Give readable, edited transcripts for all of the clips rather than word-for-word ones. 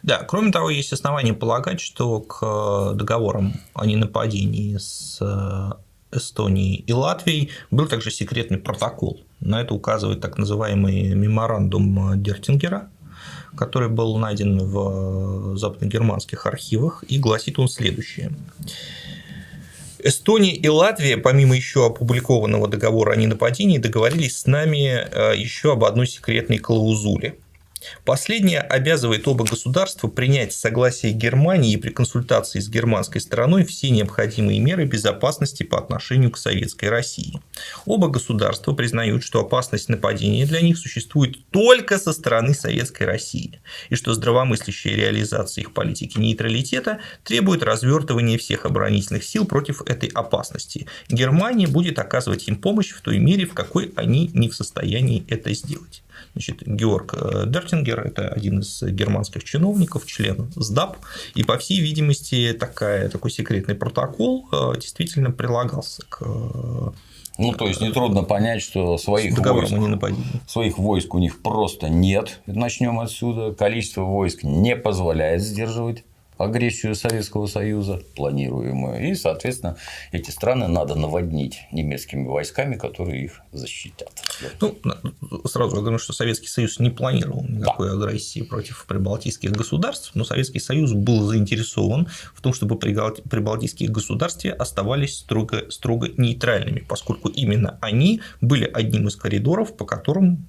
Да, кроме того, есть основания полагать, что к договорам о ненападении с Эстонией и Латвией был также секретный протокол. На это указывает так называемый меморандум Дертингера, который был найден в западногерманских архивах, и гласит он следующее. Эстония и Латвия, помимо еще опубликованного договора о ненападении, договорились с нами еще об одной секретной клаузуле. Последняя обязывает оба государства принять с согласия Германии при консультации с германской стороной все необходимые меры безопасности по отношению к Советской России. Оба государства признают, что опасность нападения для них существует только со стороны Советской России, и что здравомыслящая реализация их политики нейтралитета требует развертывания всех оборонительных сил против этой опасности. Германия будет оказывать им помощь в той мере, в какой они не в состоянии это сделать. Значит, Георг Дертингер – это один из германских чиновников, член СДАП, и, по всей видимости, такой секретный протокол действительно прилагался к… Ну, то есть, нетрудно понять, что своих войск у них просто нет. Начнем отсюда. Количество войск не позволяет сдерживать агрессию Советского Союза, планируемую, и, соответственно, эти страны надо наводнить немецкими войсками, которые их защитят. Ну, сразу я говорю, что Советский Союз не планировал никакой агрессии против прибалтийских государств, но Советский Союз был заинтересован в том, чтобы прибалтийские государства оставались строго нейтральными, поскольку именно они были одним из коридоров, по которым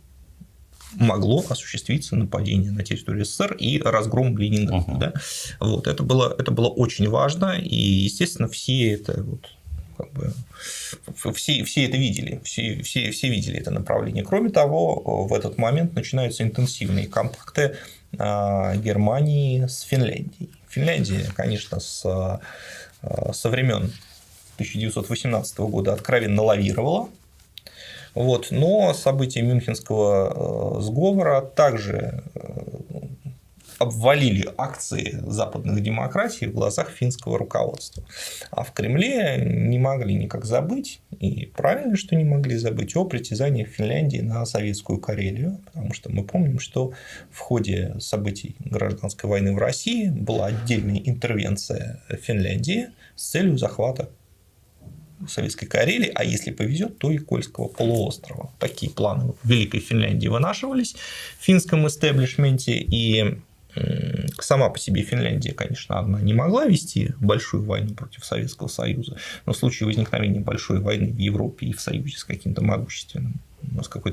могло осуществиться нападение на территорию СССР и разгром Ленинграда. Да? Вот, это было очень важно, и, естественно, все это видели, все видели это направление. Кроме того, в этот момент начинаются интенсивные контакты Германии с Финляндией. Финляндия, конечно, со времен 1918 года откровенно лавировала. Вот, но события Мюнхенского сговора также обвалили акции западных демократий в глазах финского руководства. А в Кремле не могли никак забыть, и правильно, что не могли забыть, о притязаниях Финляндии на советскую Карелию, потому что мы помним, что в ходе событий гражданской войны в России была отдельная интервенция Финляндии с целью захвата Советской Карелии, а если повезет, то и Кольского полуострова. Такие планы в Великой Финляндии вынашивались в финском истеблишменте, и сама по себе Финляндия, конечно, она не могла вести большую войну против Советского Союза, но в случае возникновения большой войны в Европе и в союзе с какой-то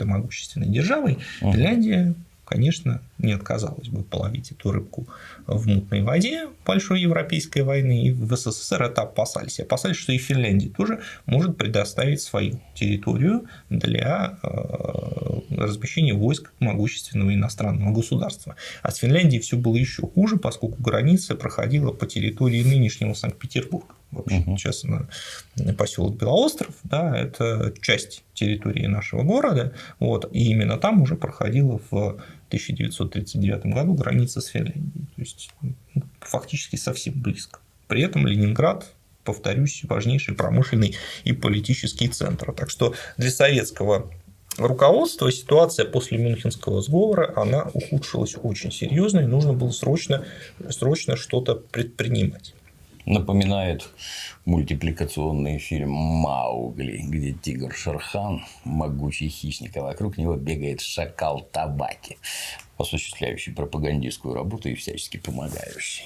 могущественной державой, Финляндия, конечно, не отказалась бы половить эту рыбку в мутной воде большой европейской войны, и в СССР это опасались. Опасались, что и Финляндия тоже может предоставить свою территорию для размещения войск могущественного иностранного государства. А с Финляндией все было еще хуже, поскольку граница проходила по территории нынешнего Санкт-Петербурга. Вообще, сейчас поселок Белоостров, да, это часть территории нашего города, вот, и именно там уже проходила в 1939 году граница с Финляндией, то есть фактически совсем близко. При этом Ленинград, повторюсь, важнейший промышленный и политический центр. Так что для советского руководства ситуация после Мюнхенского сговора она ухудшилась очень серьезно, и нужно было срочно что-то предпринимать. Напоминает мультипликационный фильм «Маугли», где тигр Шерхан, могучий хищник, а вокруг него бегает шакал Табаки, осуществляющий пропагандистскую работу и всячески помогающий.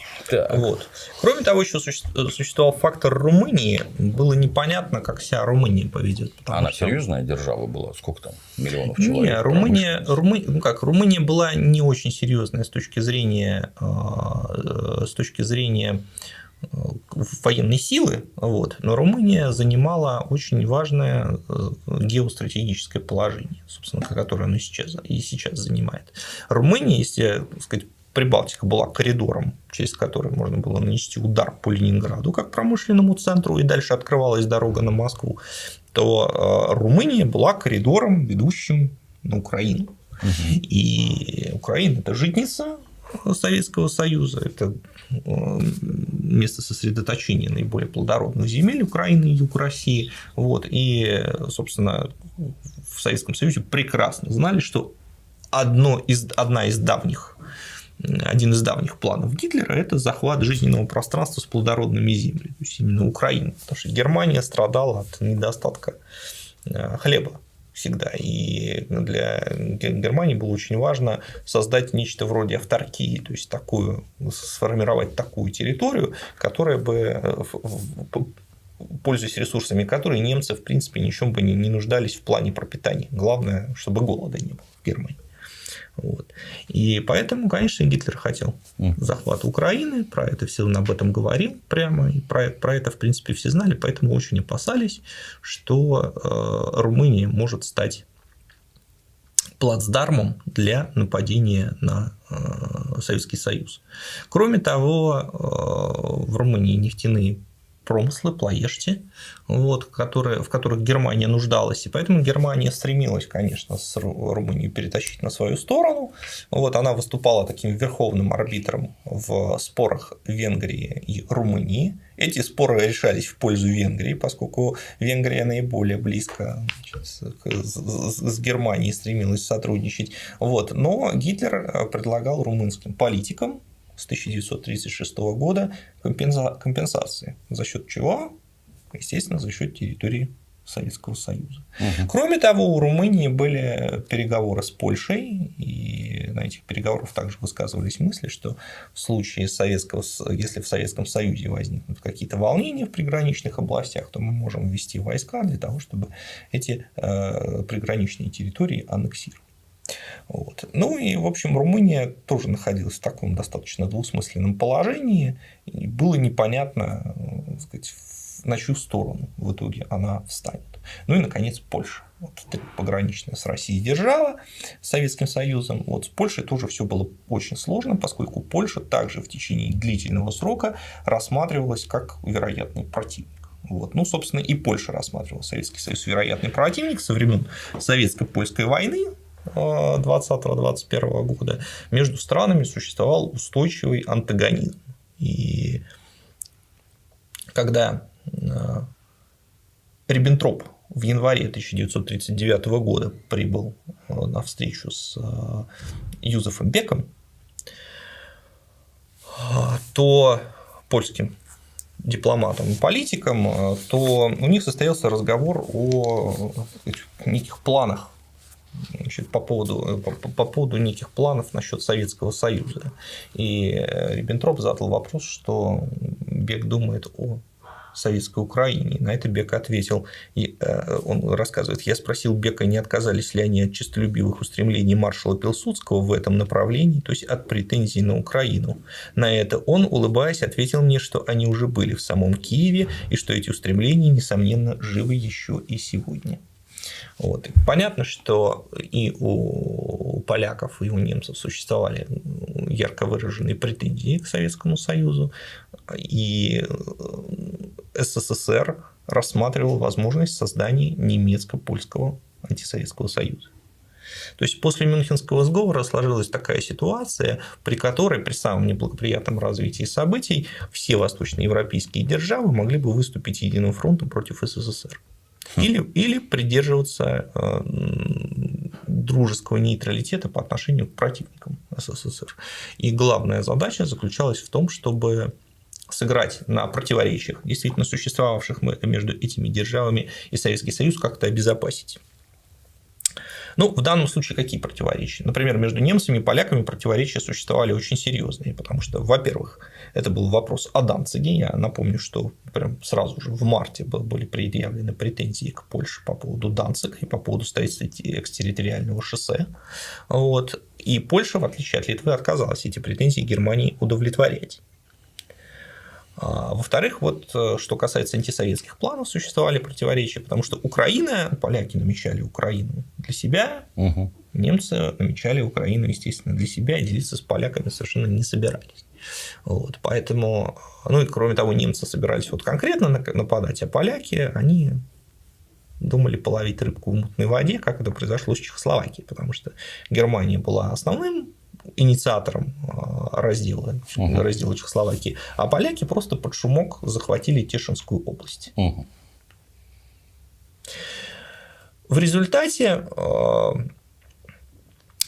Вот. Кроме того, еще существовал фактор Румынии. Было непонятно, как себя Румыния поведет. Она серьезная держава была? Сколько там миллионов человек? Нет, Румыния была не очень серьезная с точки зрения военной силы, вот, но Румыния занимала очень важное геостратегическое положение, собственно, которое она сейчас занимает. Румыния, если сказать, Прибалтика была коридором, через который можно было нанести удар по Ленинграду как промышленному центру, и дальше открывалась дорога на Москву, то Румыния была коридором, ведущим на Украину. И Украина – это житница Советского Союза, это место сосредоточения наиболее плодородных земель Украины и юг России. Вот. И, собственно, в Советском Союзе прекрасно знали, что одна из давних один из давних планов Гитлера – это захват жизненного пространства с плодородными землями, то есть именно Украина, потому что Германия страдала от недостатка хлеба всегда, и для Германии было очень важно создать нечто вроде авторкии, то есть сформировать такую территорию, которая бы, пользуясь ресурсами которой, немцы в принципе ни в чем бы не нуждались в плане пропитания. Главное, чтобы голода не было в Германии. Вот. И поэтому, конечно, Гитлер хотел захвата Украины, про это все он об этом говорил прямо, и про это, в принципе, все знали, поэтому очень опасались, что Румыния может стать плацдармом для нападения на Советский Союз. Кроме того, в Румынии нефтяные промыслы, плоешти, в которых Германия нуждалась. И поэтому Германия стремилась, конечно, Румынию перетащить на свою сторону. Она выступала таким верховным арбитром в спорах Венгрии и Румынии. Эти споры решались в пользу Венгрии, поскольку Венгрия наиболее близко с Германией стремилась сотрудничать. Но Гитлер предлагал румынским политикам с 1936 года компенсации. За счет чего? Естественно, за счет территории Советского Союза. Кроме того, у Румынии были переговоры с Польшей, и на этих переговорах также высказывались мысли, что в случае если в Советском Союзе возникнут какие-то волнения в приграничных областях, то мы можем ввести войска для того, чтобы эти приграничные территории аннексировать. И, в общем, Румыния тоже находилась в таком достаточно двусмысленном положении, и было непонятно, так сказать, на чью сторону в итоге она встанет. И, наконец, Польша. Пограничная с Россией держава, с Советским Союзом. С Польшей тоже все было очень сложно, поскольку Польша также в течение длительного срока рассматривалась как вероятный противник. Собственно, и Польша рассматривала Советский Союз вероятный противник со времен Советско-Польской войны 20-21 года. Между странами существовал устойчивый антагонизм. И когда Риббентроп в январе 1939 года прибыл на встречу с Юзефом Беком, то польским дипломатам и политикам, то у них состоялся разговор о неких планах, по поводу неких планов насчет Советского Союза. И Риббентроп задал вопрос, что Бек думает о Советской Украине. На это Бек ответил, он рассказывает: я спросил Бека, не отказались ли они от честолюбивых устремлений маршала Пилсудского в этом направлении, то есть от претензий на Украину. На это он, улыбаясь, ответил мне, что они уже были в самом Киеве и что эти устремления, несомненно, живы еще и сегодня. Понятно, что и у поляков, и у немцев существовали ярко выраженные претензии к Советскому Союзу, и СССР рассматривал возможность создания немецко-польского антисоветского союза. То есть после Мюнхенского сговора сложилась такая ситуация, при которой при самом неблагоприятном развитии событий все восточноевропейские державы могли бы выступить единым фронтом против СССР. Или придерживаться дружеского нейтралитета по отношению к противникам СССР. И главная задача заключалась в том, чтобы сыграть на противоречиях, действительно существовавших между этими державами, и Советский Союз как-то обезопасить. В данном случае какие противоречия? Например, между немцами и поляками противоречия существовали очень серьезные, потому что, во-первых, это был вопрос о Данциге. Я напомню, что прям сразу же в марте были предъявлены претензии к Польше по поводу Данцига и по поводу строительства экстерриториального шоссе. И Польша, в отличие от Литвы, отказалась эти претензии Германии удовлетворять. Во-вторых, что касается антисоветских планов, существовали противоречия, потому что поляки намечали Украину для себя, немцы намечали Украину, естественно, для себя, и делиться с поляками совершенно не собирались. Поэтому, и кроме того, немцы собирались конкретно нападать, а поляки, они думали половить рыбку в мутной воде, как это произошло с Чехословакией, потому что Германия была основным инициатором раздела Чехословакии, а поляки просто под шумок захватили Тешинскую область. В результате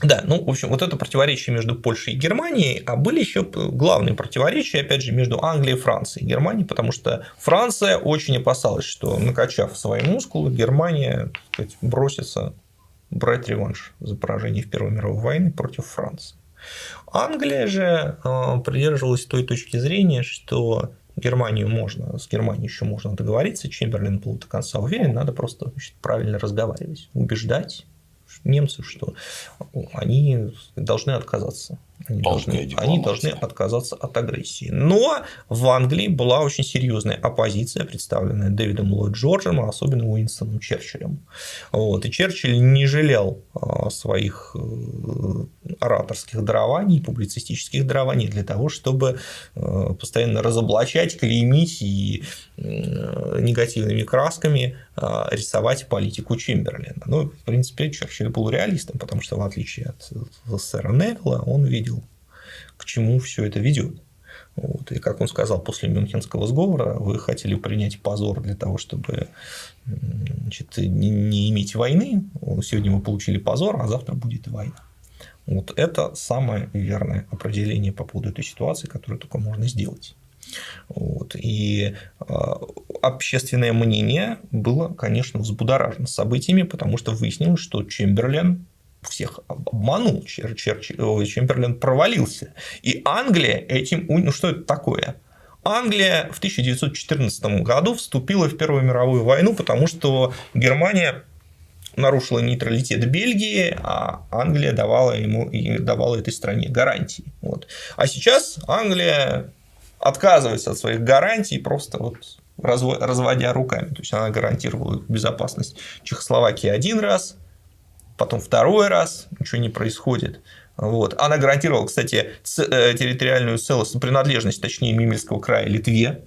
Да, ну, в общем, вот это противоречие между Польшей и Германией, а были еще главные противоречия, опять же, между Англией, Францией и Германией, потому что Франция очень опасалась, что, накачав свои мускулы, Германия, так сказать, бросится брать реванш за поражение в Первой мировой войне против Франции. Англия же придерживалась той точки зрения, что с Германией еще можно договориться, Чемберлен был до конца уверен, надо просто, значит, правильно разговаривать, убеждать немцев, что они должны отказаться. Они должны отказаться от агрессии. Но в Англии была очень серьезная оппозиция, представленная Дэвидом Ллойд Джорджем, а особенно Уинстоном Черчиллем. Вот. И Черчилль не жалел своих ораторских дарований, публицистических дарований для того, чтобы постоянно разоблачать, клеймить и негативными красками рисовать политику Чемберлена. Ну, в принципе, Черчилль был реалистом, потому что, в отличие от сэра Невилла, он видел, к чему все это ведет. Вот. И как он сказал после Мюнхенского сговора, вы хотели принять позор для того, чтобы, значит, не иметь войны. Сегодня вы получили позор, а завтра будет война. Вот это самое верное определение по поводу этой ситуации, которое только можно сделать. Вот. И общественное мнение было, конечно, взбудоражено событиями, потому что выяснилось, что Чемберлен всех обманул, Чемберлен провалился. И Англия этим... Ну, что это такое? Англия в 1914 году вступила в Первую мировую войну, потому что Германия нарушила нейтралитет Бельгии, а Англия давала этой стране гарантии. Вот. А сейчас Англия отказывается от своих гарантий, просто вот разводя руками. То есть она гарантировала безопасность Чехословакии один раз, потом второй раз, ничего не происходит. Вот. Она гарантировала, кстати, территориальную целостность, принадлежность, точнее, Мемельского края Литве.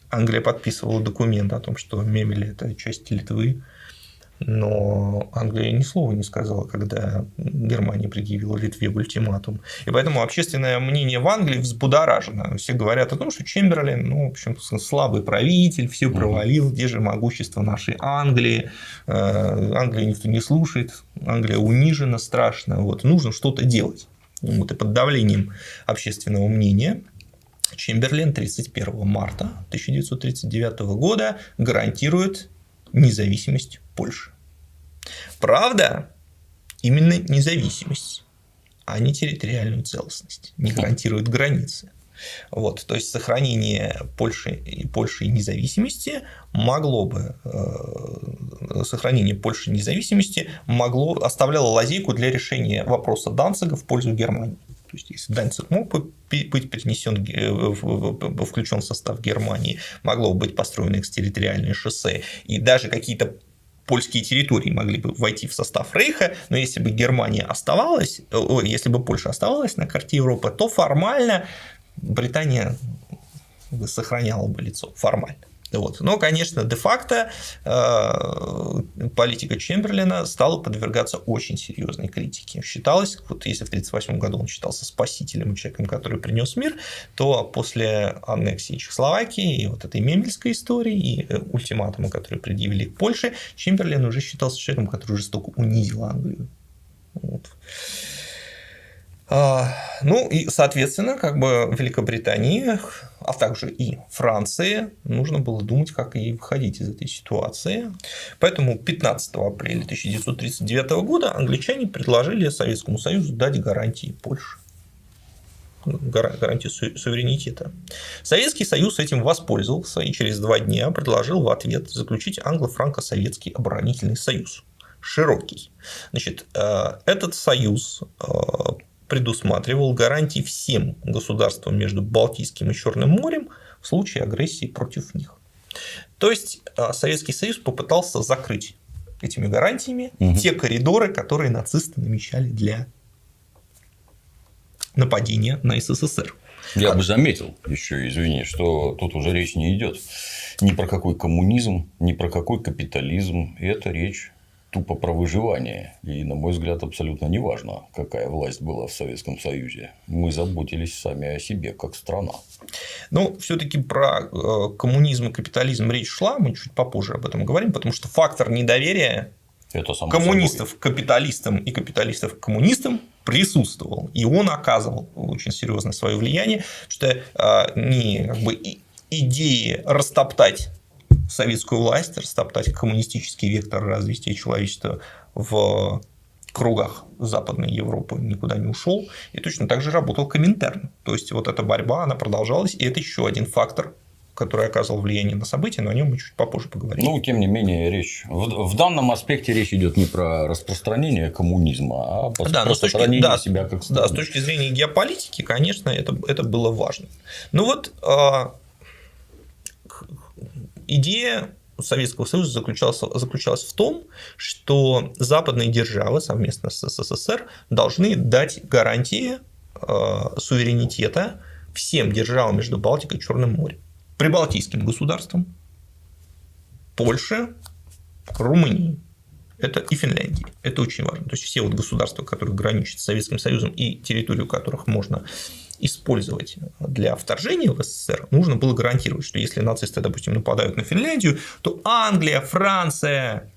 Англия подписывала документ о том, что Мемель – это часть Литвы. Но Англия ни слова не сказала, когда Германия предъявила Литве ультиматум. И поэтому общественное мнение в Англии взбудоражено. Все говорят о том, что Чемберлен, ну, в общем, слабый правитель, все провалил, где же могущество нашей Англии. Англию никто не слушает, Англия унижена страшно. Вот. Нужно что-то делать. Вот. И под давлением общественного мнения Чемберлен 31 марта 1939 года гарантирует независимость Польши. Правда, именно независимость, а не территориальную целостность, не гарантирует границы. Вот, то есть сохранение Польши независимости оставляло лазейку для решения вопроса Данцига в пользу Германии. То есть, если Данциг мог быть включен в состав Германии, могло быть построено экстерриториальное шоссе, и даже какие-то польские территории могли бы войти в состав Рейха, но если бы если бы Польша оставалась на карте Европы, то формально Британия сохраняла бы лицо, формально. Вот. Но, конечно, де-факто политика Чемберлена стала подвергаться очень серьезной критике. Считалось, вот если в 1938 году он считался спасителем, человеком, который принес мир, то после аннексии Чехословакии и вот этой Мемельской истории и ультиматума, который предъявили к Польше, Чемберлен уже считался человеком, который жестоко унизил Англию. Вот. Ну и, соответственно, как бы Великобритании, а также и Франции нужно было думать, как ей выходить из этой ситуации. Поэтому 15 апреля 1939 года англичане предложили Советскому Союзу дать гарантии Польше. Гарантию суверенитета. Советский Союз этим воспользовался и через 2 дня предложил в ответ заключить англо-франко-советский оборонительный союз. Широкий. Значит, этот союз предусматривал гарантии всем государствам между Балтийским и Черным морем в случае агрессии против них. То есть Советский Союз попытался закрыть этими гарантиями те коридоры, которые нацисты намечали для нападения на СССР. Я бы заметил еще, извини, что тут уже речь не идет ни про какой коммунизм, ни про какой капитализм. Это речь тупо про выживание. И, на мой взгляд, абсолютно неважно, какая власть была в Советском Союзе. Мы заботились сами о себе, как страна. Но все-таки про коммунизм и капитализм речь шла, мы чуть попозже об этом говорим, потому что фактор недоверия коммунистов к капиталистам и капиталистов к коммунистам присутствовал. И он оказывал очень серьезное свое влияние, что идеи растоптать советскую власть, растоптать коммунистический вектор развития человечества в кругах Западной Европы никуда не ушел, и точно так же работал Коминтерн. То есть вот эта борьба, она продолжалась, и это еще один фактор, который оказывал влияние на события, но о нем мы чуть попозже поговорим. Ну, тем не менее, в данном аспекте речь идет не про распространение коммунизма, а про распространение себя как страны. Да, с точки зрения геополитики, конечно, это было важно. Ну вот идея Советского Союза заключалась в том, что западные державы совместно с СССР должны дать гарантии суверенитета всем державам между Балтикой и Черным морем. Прибалтийским государствам, Польше, Румынии и Финляндии. Это очень важно. То есть все вот государства, которые граничат с Советским Союзом и территорию которых можно использовать для вторжения в СССР, нужно было гарантировать, что если нацисты, допустим, нападают на Финляндию, то Англия, Франция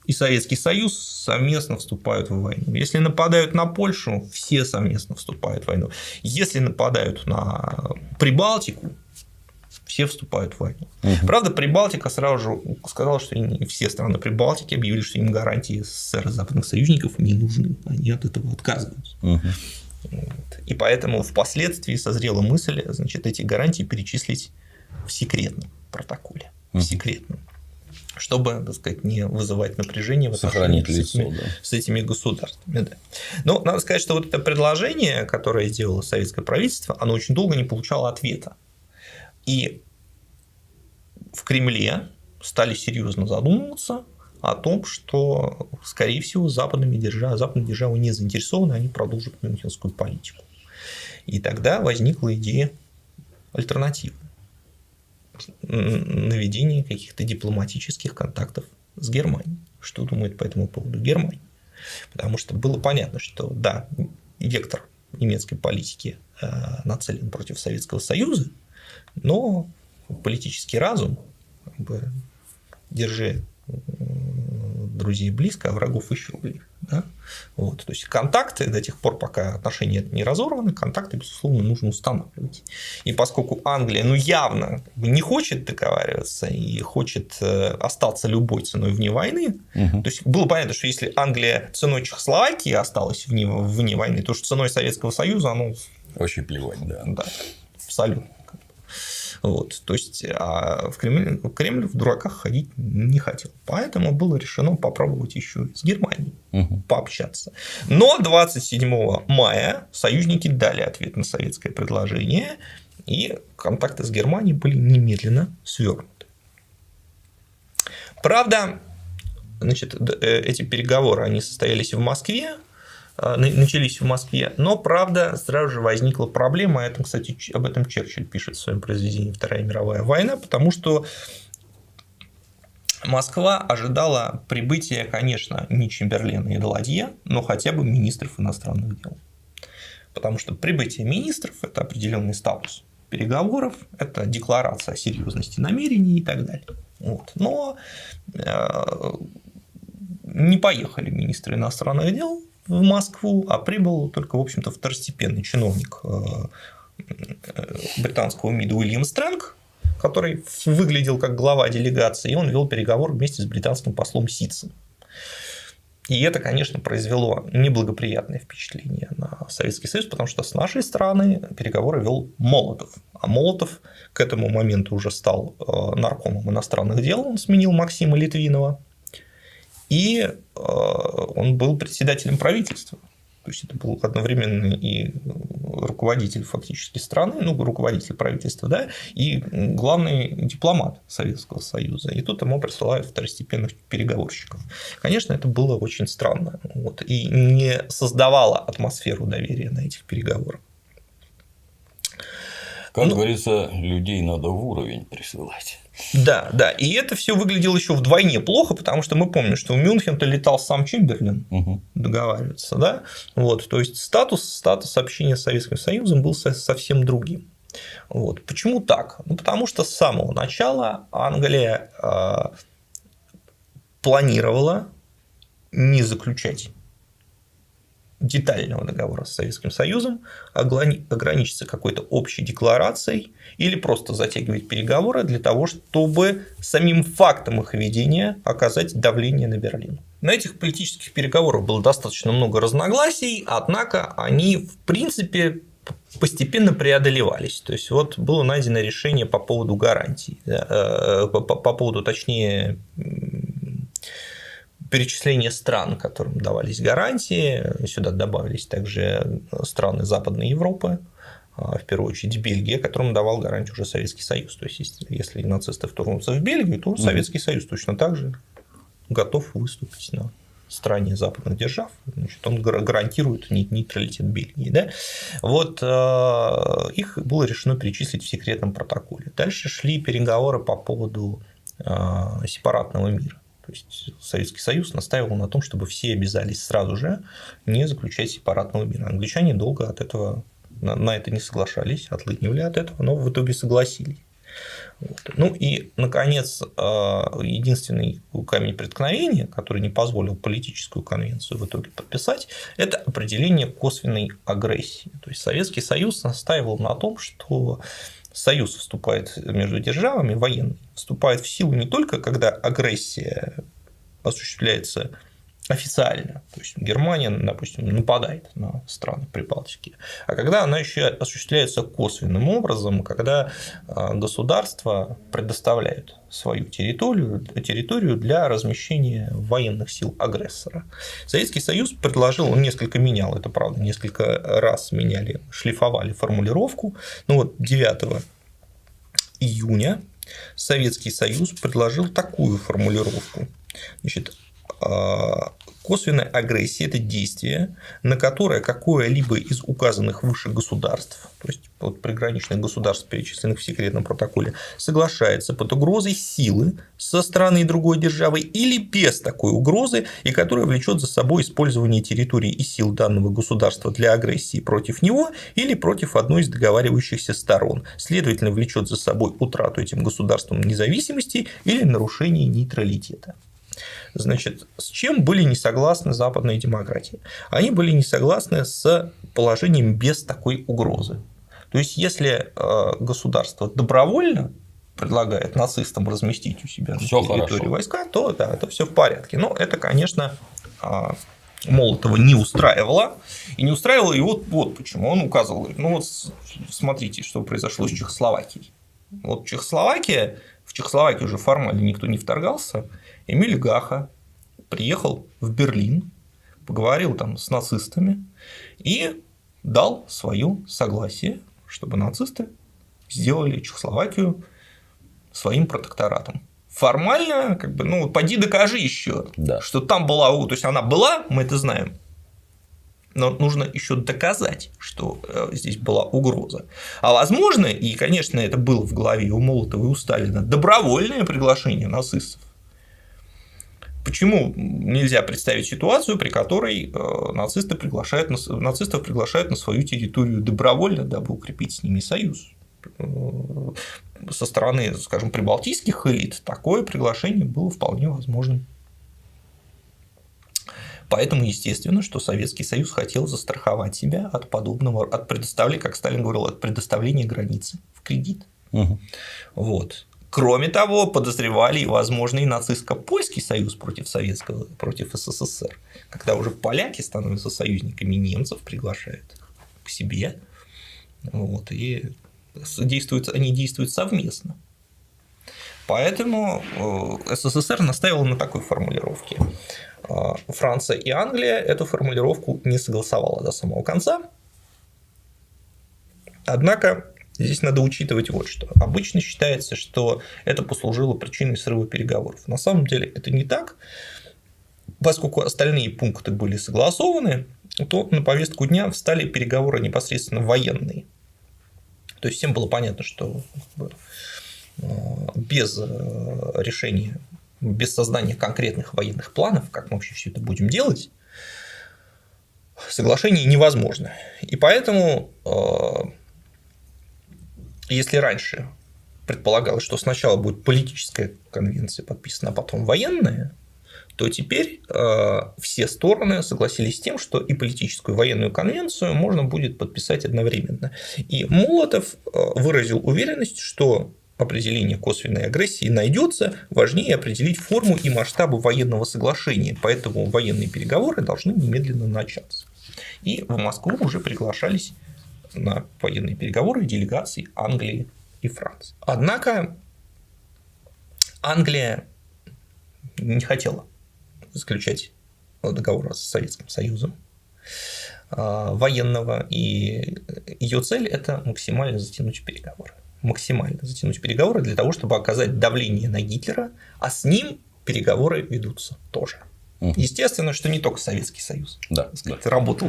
и Советский Союз совместно вступают в войну. Если нападают на Польшу, все совместно вступают в войну. Если нападают на Прибалтику, все вступают в войну. Правда, Прибалтика сразу же сказала, что все страны Прибалтики объявили, что им гарантии СССР и западных союзников не нужны. Они от этого отказываются. И поэтому впоследствии созрела мысль, значит, эти гарантии перечислить в секретном протоколе. В секретном. Чтобы, так сказать, не вызывать напряжение в отношениях с этими государствами. Да. Но надо сказать, что вот это предложение, которое сделало советское правительство, оно очень долго не получало ответа. И в Кремле стали серьезно задумываться о том, что, скорее всего, западные державы не заинтересованы, они продолжат мюнхенскую политику. И тогда возникла идея альтернативы – наведения каких-то дипломатических контактов с Германией. Что думает по этому поводу Германия? Потому что было понятно, что да, вектор немецкой политики нацелен против Советского Союза, но политический разум, держи друзей близко, а врагов еще ближе. Да? Вот. То есть контакты до тех пор, пока отношения не разорваны, контакты, безусловно, нужно устанавливать. И поскольку Англия явно не хочет договариваться и хочет остаться любой ценой вне войны, то есть было понятно, что если Англия ценой Чехословакии осталась вне войны, то что ценой Советского Союза оно очень плевать, да, абсолютно. Вот, то есть, в Кремль в дураках ходить не хотел. Поэтому было решено попробовать еще с Германией пообщаться. Но 27 мая союзники дали ответ на советское предложение, и контакты с Германией были немедленно свернуты. Правда, значит, эти переговоры они состоялись в Москве, начались в Москве, но, правда, сразу же возникла проблема, кстати, об этом Черчилль пишет в своем произведении «Вторая мировая война», потому что Москва ожидала прибытия, конечно, не Чемберлена и Даладье, но хотя бы министров иностранных дел. Потому что прибытие министров – это определенный статус переговоров, это декларация о серьезности намерений и так далее. Вот. Но не поехали министры иностранных дел в Москву, а прибыл только, в общем-то, второстепенный чиновник британского МИДа Уильям Стрэнг, который выглядел как глава делегации, и он вел переговоры вместе с британским послом Ситцем. И это, конечно, произвело неблагоприятное впечатление на Советский Союз, потому что с нашей стороны переговоры вел Молотов. А Молотов к этому моменту уже стал наркомом иностранных дел, он сменил Максима Литвинова. И он был председателем правительства. То есть это был одновременно и руководитель фактически страны, руководитель правительства, да, и главный дипломат Советского Союза. И тут ему присылают второстепенных переговорщиков. Конечно, это было очень странно. Вот, и не создавало атмосферу доверия на этих переговорах. Как говорится, людей надо в уровень присылать. Да, да. И это все выглядело еще вдвойне плохо, потому что мы помним, что в Мюнхен-то летал сам Чемберлен договариваться. Да? Вот, то есть статус общения с Советским Союзом был совсем другим. Вот. Почему так? Потому что с самого начала Англия планировала не заключать детального договора с Советским Союзом, ограничиться какой-то общей декларацией или просто затягивать переговоры для того, чтобы самим фактом их ведения оказать давление на Берлин. На этих политических переговорах было достаточно много разногласий, однако они, в принципе, постепенно преодолевались. То есть, вот было найдено решение по поводу гарантий, по поводу, точнее, перечисления стран, которым давались гарантии. Сюда добавились также страны Западной Европы, в первую очередь Бельгия, которым давал гарантию уже Советский Союз. То есть, если нацисты вторгнутся в Бельгию, то Советский Союз точно так же готов выступить на стороне западных держав. Значит, он гарантирует нейтралитет Бельгии. Да? Вот их было решено перечислить в секретном протоколе. Дальше шли переговоры по поводу сепаратного мира. То есть Советский Союз настаивал на том, чтобы все обязались сразу же не заключать сепаратного мира. Англичане долго от этого, на это не соглашались, отлынивали от этого, но в итоге согласились. Вот. Ну и, наконец, единственный камень преткновения, который не позволил политическую конвенцию в итоге подписать, это определение косвенной агрессии. То есть Советский Союз настаивал на том, что союз вступает между державами, военный, вступает в силу не только когда агрессия осуществляется официально, то есть Германия, допустим, нападает на страны Прибалтики, а когда она еще осуществляется косвенным образом, когда государства предоставляют свою территорию для размещения военных сил агрессора. Советский Союз предложил, он несколько менял, это правда, несколько раз меняли, шлифовали формулировку, но вот 9 июня Советский Союз предложил такую формулировку. Значит, косвенная агрессия – это действие, на которое какое-либо из указанных выше государств, то есть вот приграничных государств, перечисленных в секретном протоколе, соглашается под угрозой силы со стороны другой державы или без такой угрозы, и которая влечет за собой использование территории и сил данного государства для агрессии против него или против одной из договаривающихся сторон, следовательно, влечет за собой утрату этим государством независимости или нарушение нейтралитета. Значит, с чем были не согласны западные демократии? Они были не согласны с положением без такой угрозы. То есть, если государство добровольно предлагает нацистам разместить у себя на территории войска, то да, это все в порядке. Но это, конечно, Молотова не устраивало. И не устраивало его вот почему. Он указывал, ну вот смотрите, что произошло с Чехословакией. Вот в Чехословакию уже формально никто не вторгался. Эмиль Гаха приехал в Берлин, поговорил там с нацистами и дал свое согласие, чтобы нацисты сделали Чехословакию своим протекторатом. Формально, как бы, ну, поди докажи еще, да, что там была, то есть она была, мы это знаем, но нужно еще доказать, что здесь была угроза. А возможно, и, конечно, это было в голове у Молотова и у Сталина, добровольное приглашение нацистов. Почему нельзя представить ситуацию, при которой нацистов приглашают на свою территорию добровольно, дабы укрепить с ними союз? Со стороны, скажем, прибалтийских элит такое приглашение было вполне возможным. Поэтому, естественно, что Советский Союз хотел застраховать себя от подобного, от предоставления, как Сталин говорил, от предоставления границы в кредит. Угу. Вот. Кроме того, подозревали и возможный нацистско-польский союз против СССР, когда уже поляки становятся союзниками немцев, приглашают их к себе, вот, и они действуют совместно. Поэтому СССР настаивал на такой формулировке. Франция и Англия эту формулировку не согласовала до самого конца. Однако здесь надо учитывать вот что. Обычно считается, что это послужило причиной срыва переговоров. На самом деле это не так. Поскольку остальные пункты были согласованы, то на повестку дня встали переговоры непосредственно военные. То есть всем было понятно, что без решения, без создания конкретных военных планов, как мы вообще все это будем делать, соглашение невозможно. И поэтому, если раньше предполагалось, что сначала будет политическая конвенция подписана, а потом военная, то теперь все стороны согласились с тем, что и политическую, и военную конвенцию можно будет подписать одновременно. И Молотов выразил уверенность, что определение косвенной агрессии найдется, важнее определить форму и масштабы военного соглашения, поэтому военные переговоры должны немедленно начаться. И в Москву уже приглашались на военные переговоры делегации Англии и Франции. Однако Англия не хотела заключать договор с Советским Союзом военного, и ее цель – это максимально затянуть переговоры. Максимально затянуть переговоры для того, чтобы оказать давление на Гитлера, а с ним переговоры ведутся тоже. Естественно, что не только Советский Союз работал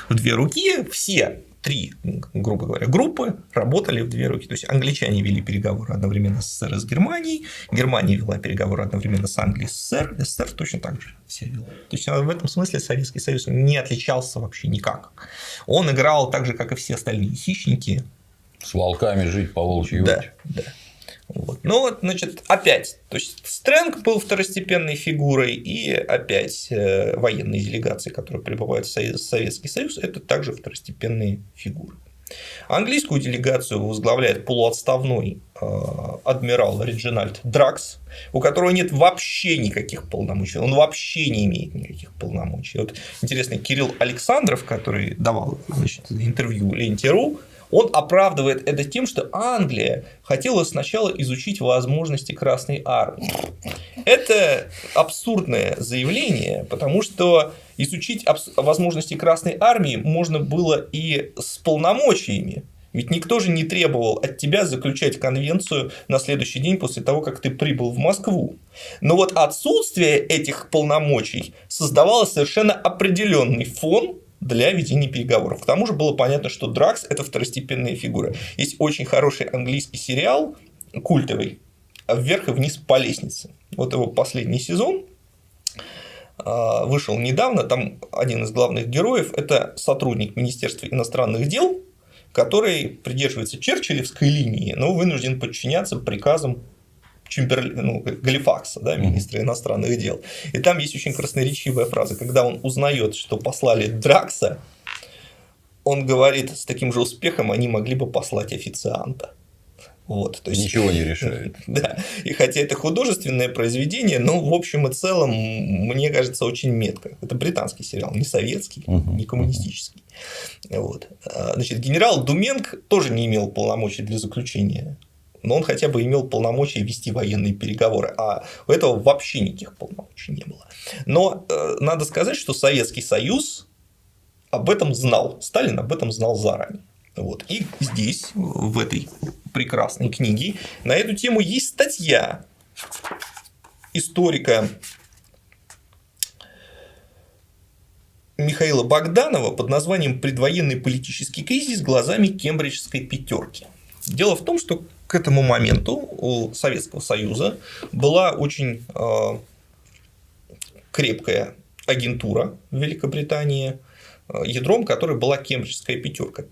в две руки, все три, грубо говоря, группы работали в две руки. То есть англичане вели переговоры одновременно с СССР и с Германией, Германия вела переговоры одновременно с Англией и СССР, СССР точно так же все вела. То есть в этом смысле Советский Союз не отличался вообще никак. Он играл так же, как и все остальные хищники. С волками жить, по волчьи да. Вот. Ну вот, значит, опять, то есть Стрэнг был второстепенной фигурой, и опять военные делегации, которые прибывают в Советский Союз, это также второстепенные фигуры. Английскую делегацию возглавляет полуотставной адмирал Реджинальд Дракс, у которого нет вообще никаких полномочий, он вообще не имеет никаких полномочий. Вот интересно, Кирилл Александров, который давал, значит, интервью Ленте.ру, он оправдывает это тем, что Англия хотела сначала изучить возможности Красной Армии. Это абсурдное заявление, потому что изучить возможности Красной Армии можно было и с полномочиями. Ведь никто же не требовал от тебя заключать конвенцию на следующий день после того, как ты прибыл в Москву. Но вот отсутствие этих полномочий создавало совершенно определенный фон для ведения переговоров. К тому же было понятно, что Дракс – это второстепенная фигура. Есть очень хороший английский сериал, культовый, «Вверх и вниз по лестнице». Вот его последний сезон вышел недавно. Там один из главных героев – это сотрудник Министерства иностранных дел, который придерживается черчиллевской линии, но вынужден подчиняться приказам Галифакса, да, министра иностранных дел. И там есть очень красноречивая фраза. Когда он узнает, что послали Дракса, он говорит, с таким же успехом они могли бы послать официанта. Вот, то есть, ничего не решает. Да. И хотя это художественное произведение, но в общем и целом, мне кажется, очень метко. Это британский сериал, не советский, не коммунистический. Вот. Значит, генерал Думенк тоже не имел полномочий для заключения, но он хотя бы имел полномочия вести военные переговоры, а у этого вообще никаких полномочий не было. Но надо сказать, что Советский Союз об этом знал, Сталин об этом знал заранее. Вот. И здесь, в этой прекрасной книге, на эту тему есть статья историка Михаила Богданова под названием «Предвоенный политический кризис глазами кембриджской пятерки». Дело в том, что к этому моменту у Советского Союза была очень крепкая агентура в Великобритании, ядром которой была кембриджская пятерка.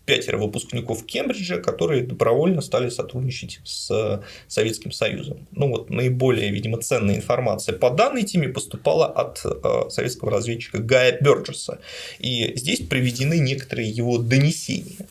5 выпускников Кембриджа, которые добровольно стали сотрудничать с Советским Союзом. Ну вот наиболее, видимо, ценная информация по данной теме поступала от советского разведчика Гая Бёрджесса. И здесь приведены некоторые его донесения.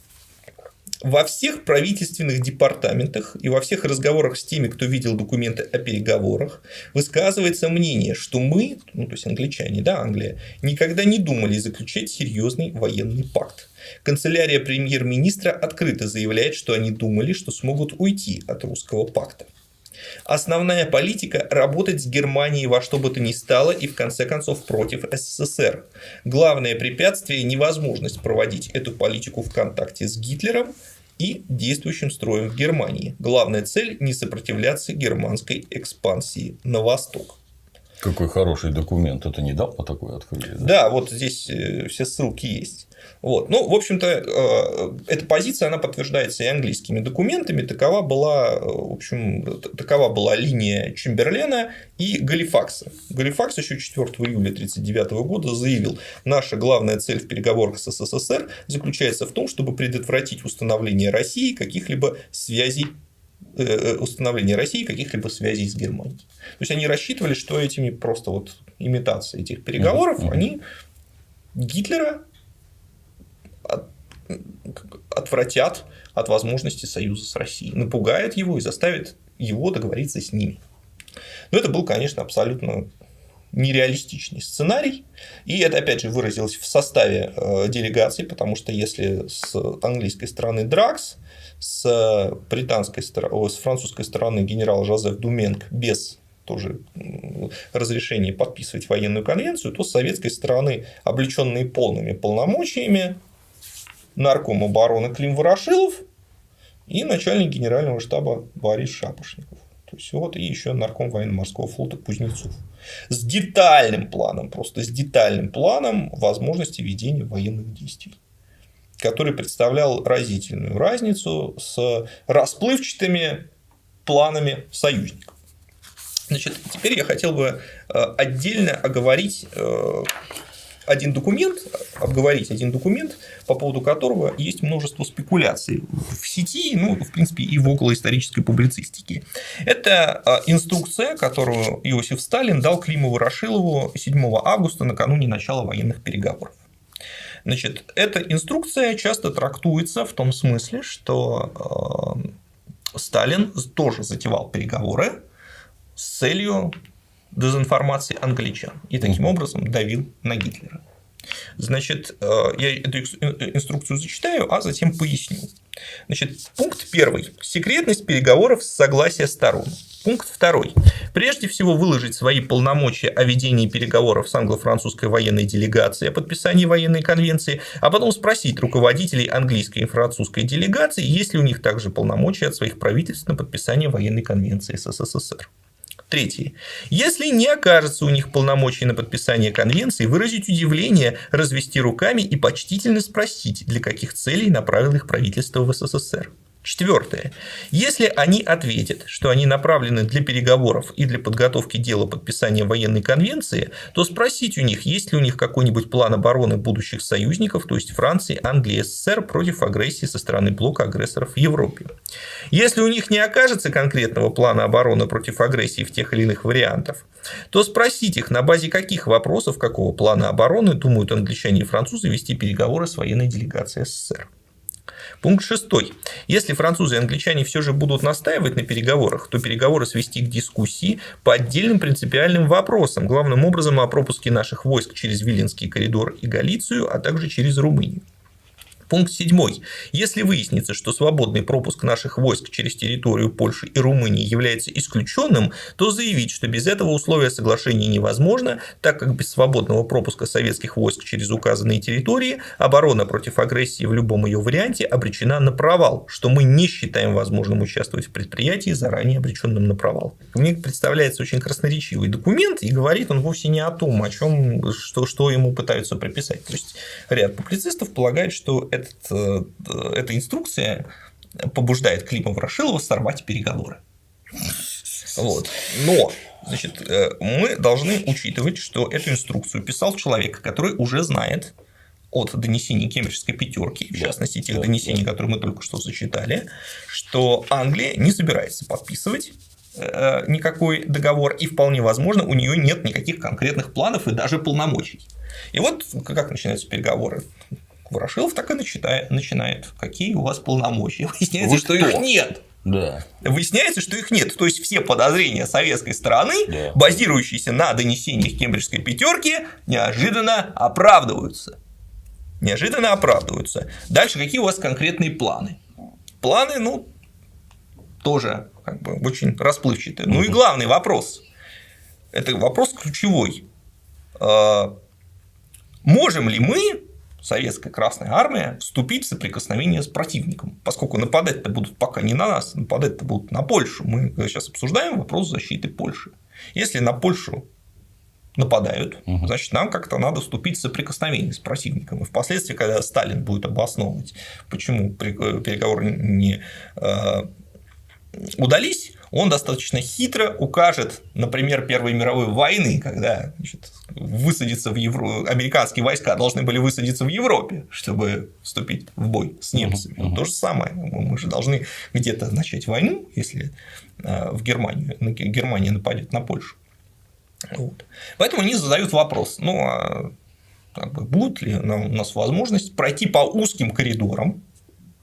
Во всех правительственных департаментах и во всех разговорах с теми, кто видел документы о переговорах, высказывается мнение, что мы, ну то есть англичане, да, Англия, никогда не думали заключать серьезный военный пакт. Канцелярия премьер-министра открыто заявляет, что они думали, что смогут уйти от русского пакта. Основная политика – работать с Германией во что бы то ни стало и в конце концов против СССР. Главное препятствие – невозможность проводить эту политику в контакте с Гитлером и действующим строем в Германии. Главная цель – не сопротивляться германской экспансии на восток. Какой хороший документ. Это недавно такое открыли? Да, вот здесь все ссылки есть. Вот. Ну, в общем-то, эта позиция, она подтверждается и английскими документами. Такова была линия Чемберлена и Галифакса. Галифакс еще 4 июля 1939 года заявил: наша главная цель в переговорах с СССР заключается в том, чтобы предотвратить установление России каких-либо связей установления России каких-либо связей с Германией. То есть они рассчитывали, что этими просто вот имитацией этих переговоров они Гитлера отвратят от возможности союза с Россией, напугают его и заставят его договориться с ними. Но это был, конечно, абсолютно нереалистичный сценарий, и это, опять же, выразилось в составе делегаций, потому что если с английской стороны Дракс, с французской стороны генерал Жозеф Думенг без тоже разрешения подписывать военную конвенцию, то с советской стороны, облеченные полными полномочиями, нарком обороны Клим Ворошилов и начальник генерального штаба Борис Шапошников. То есть, вот и еще нарком военно-морского флота Кузнецов. С детальным планом, просто с детальным планом возможности ведения военных действий, который представлял разительную разницу с расплывчатыми планами союзников. Значит, теперь я хотел бы отдельно обговорить один документ, по поводу которого есть множество спекуляций в сети, ну, в принципе, и в околоисторической публицистике. Это инструкция, которую Иосиф Сталин дал Климу Ворошилову 7 августа накануне начала военных переговоров. Значит, эта инструкция часто трактуется в том смысле, что Сталин тоже затевал переговоры с целью дезинформации англичан и таким образом давил на Гитлера. Значит, я эту инструкцию зачитаю, а затем поясню. Значит, пункт 1. Секретность переговоров с согласия сторон. Пункт 2. Прежде всего выложить свои полномочия о ведении переговоров с англо-французской военной делегацией о подписании военной конвенции, а потом спросить руководителей английской и французской делегации, есть ли у них также полномочия от своих правительств на подписание военной конвенции с СССР. 3. Если не окажется у них полномочий на подписание конвенции, выразить удивление, развести руками и почтительно спросить, для каких целей направил их правительство в СССР. 4. Если они ответят, что они направлены для переговоров и для подготовки дела подписания военной конвенции, то спросить у них, есть ли у них какой-нибудь план обороны будущих союзников, то есть Франции, Англии, СССР, против агрессии со стороны блока агрессоров в Европе. Если у них не окажется конкретного плана обороны против агрессии в тех или иных вариантах, то спросить их, на базе каких вопросов, какого плана обороны думают англичане и французы вести переговоры с военной делегацией СССР. Пункт 6. Если французы и англичане все же будут настаивать на переговорах, то переговоры свести к дискуссии по отдельным принципиальным вопросам, главным образом о пропуске наших войск через Виленский коридор и Галицию, а также через Румынию. Пункт 7. Если выяснится, что свободный пропуск наших войск через территорию Польши и Румынии является исключенным, то заявить, что без этого условия соглашения невозможно, так как без свободного пропуска советских войск через указанные территории оборона против агрессии в любом ее варианте обречена на провал, что мы не считаем возможным участвовать в предприятии, заранее обреченном на провал. Мне представляется очень красноречивый документ, и говорит он вовсе не о том, о чем, что ему пытаются прописать. То есть ряд публицистов полагает, что эта инструкция побуждает Клима Ворошилова сорвать переговоры. Вот. Но, значит, мы должны учитывать, что эту инструкцию писал человек, который уже знает от донесений Кембриджской пятерки, в частности, тех донесений, которые мы только что зачитали, что Англия не собирается подписывать никакой договор, и вполне возможно, у нее нет никаких конкретных планов и даже полномочий. И вот как начинаются переговоры. Ворошилов так и начинает. Какие у вас полномочия? Выясняется, что их нет. Да. Выясняется, что их нет. То есть все подозрения советской стороны, базирующиеся на донесениях Кембриджской пятерки, неожиданно оправдываются. Дальше какие у вас конкретные планы? Планы, тоже как бы очень расплывчатые. Ну и главный вопрос. Это вопрос ключевой. Можем ли мы, советская Красная Армия, вступить в соприкосновение с противником, поскольку нападать-то будут пока не на нас, нападать-то будут на Польшу. Мы сейчас обсуждаем вопрос защиты Польши. Если на Польшу нападают, значит, нам как-то надо вступить в соприкосновение с противником. И впоследствии, когда Сталин будет обосновывать, почему переговоры удались, он достаточно хитро укажет, например, Первой мировой войны, когда, значит, высадиться американские войска должны были высадиться в Европе, чтобы вступить в бой с немцами. То же самое. Мы же должны где-то начать войну, если Германия нападет на Польшу. Вот. Поэтому они задают вопрос: будет ли у нас возможность пройти по узким коридорам,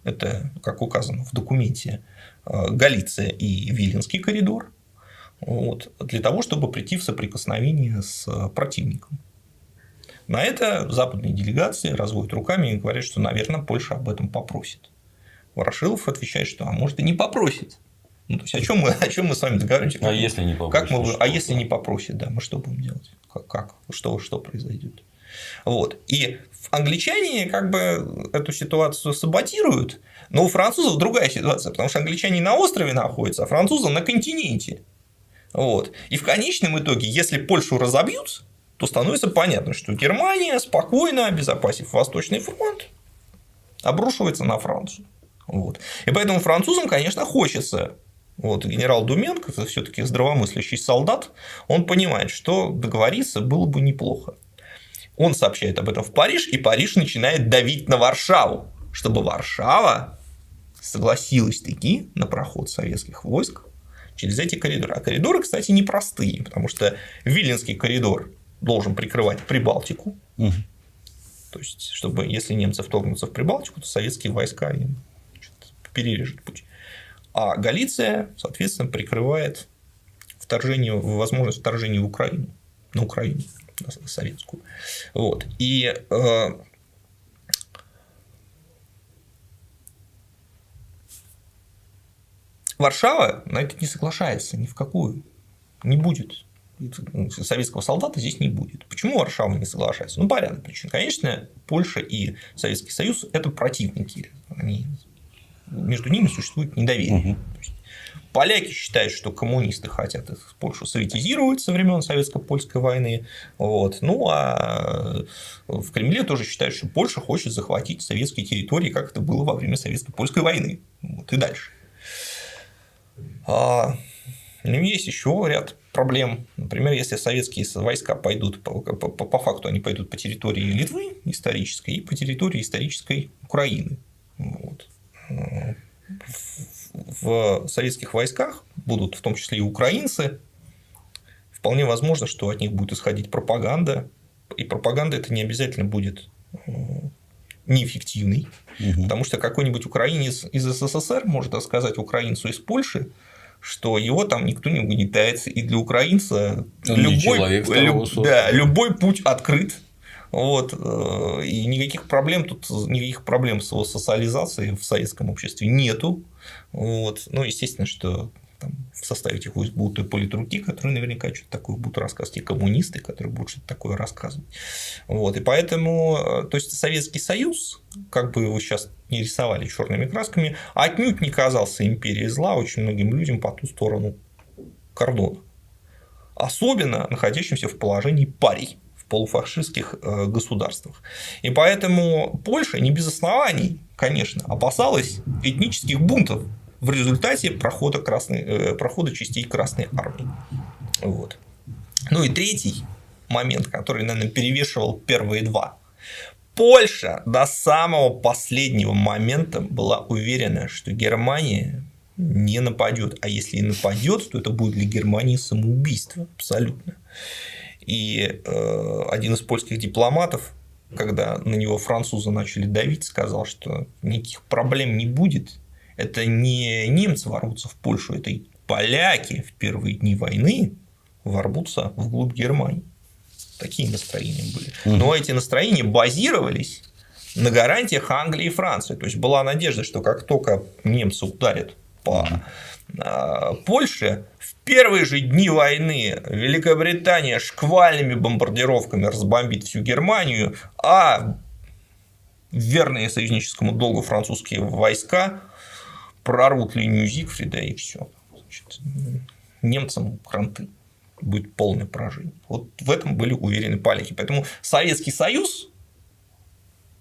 это, как указано в документе, Галиция и Виленский коридор, для того, чтобы прийти в соприкосновение с противником. На это западные делегации разводят руками и говорят, что, наверное, Польша об этом попросит. Ворошилов отвечает, что может и не попросит. То есть, о чем мы с вами договариваемся? А если не попросит? Если не попросит, да, мы что будем делать? Что произойдет? Вот. И англичане эту ситуацию саботируют, но у французов другая ситуация, потому что англичане на острове находятся, а французы на континенте. Вот. И в конечном итоге, если Польшу разобьют, то становится понятно, что Германия, спокойно обезопасив Восточный фронт, обрушивается на Францию. Вот. И поэтому французам, конечно, хочется. Генерал Думенко, это все-таки здравомыслящий солдат, он понимает, что договориться было бы неплохо. Он сообщает об этом в Париж, и Париж начинает давить на Варшаву, чтобы Варшава согласилась таки на проход советских войск через эти коридоры. А коридоры, кстати, непростые, потому что Виленский коридор должен прикрывать Прибалтику. То есть, чтобы, если немцы вторгнутся в Прибалтику, то советские войска им перережут путь. А Галиция, соответственно, прикрывает возможность вторжения в Украину, на Украину советскую. Вот. И Варшава на это не соглашается ни в какую. Не будет. Советского солдата здесь не будет. Почему Варшава не соглашается? По ряду причин. Конечно, Польша и Советский Союз – это противники. Между ними существует недоверие. Поляки считают, что коммунисты хотят Польшу советизировать со времен Советско-Польской войны. А в Кремле тоже считают, что Польша хочет захватить советские территории, как это было во время Советско-Польской войны. И дальше. Есть еще ряд проблем. Например, если советские войска пойдут, по факту они пойдут по территории Литвы исторической и по территории исторической Украины. В советских войсках будут в том числе и украинцы. Вполне возможно, что от них будет исходить пропаганда. И пропаганда это не обязательно будет неэффективной. Потому что какой-нибудь украинец из СССР может рассказать украинцу из Польши, что его там никто не угнетается, и для украинца любой путь открыт. И никаких проблем с его социализацией в советском обществе нету. Естественно, что в составе этих войск будут и политруки, которые наверняка что-то такое будут рассказывать, и коммунисты, которые будут что-то такое рассказывать. И поэтому, то есть, Советский Союз, как бы его сейчас не рисовали черными красками, отнюдь не казался империей зла очень многим людям по ту сторону кордона. Особенно находящимся в положении парий в полуфашистских государствах. И поэтому Польша не без оснований, конечно, опасалась этнических бунтов в результате прохода частей Красной Армии. И третий момент, который, наверное, перевешивал первые два. Польша до самого последнего момента была уверена, что Германия не нападет. А если и нападет, то это будет для Германии самоубийство. Абсолютно. И один из польских дипломатов, когда на него французы начали давить, сказал, что никаких проблем не будет. Это не немцы ворвутся в Польшу, это и поляки в первые дни войны ворвутся вглубь Германии. Такие настроения были. Но эти настроения базировались на гарантиях Англии и Франции. То есть была надежда, что как только немцы ударят по Польше, в первые же дни войны Великобритания шквальными бомбардировками разбомбит всю Германию, а верные союзническому долгу французские войска прорвут линию Зигфрида, и все. Немцам кранты. Будет полное поражение. В этом были уверены поляки. Поэтому Советский Союз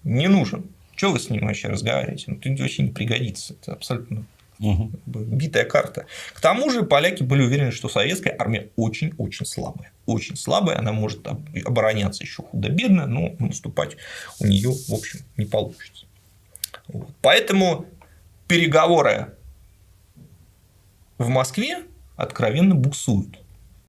не нужен. Чего вы с ним вообще разговариваете? Это вообще не пригодится. Это абсолютно Битая карта. К тому же поляки были уверены, что советская армия очень-очень слабая. Очень слабая, она может обороняться еще худо-бедно, но наступать у нее, в общем, не получится. Поэтому переговоры в Москве откровенно буксуют.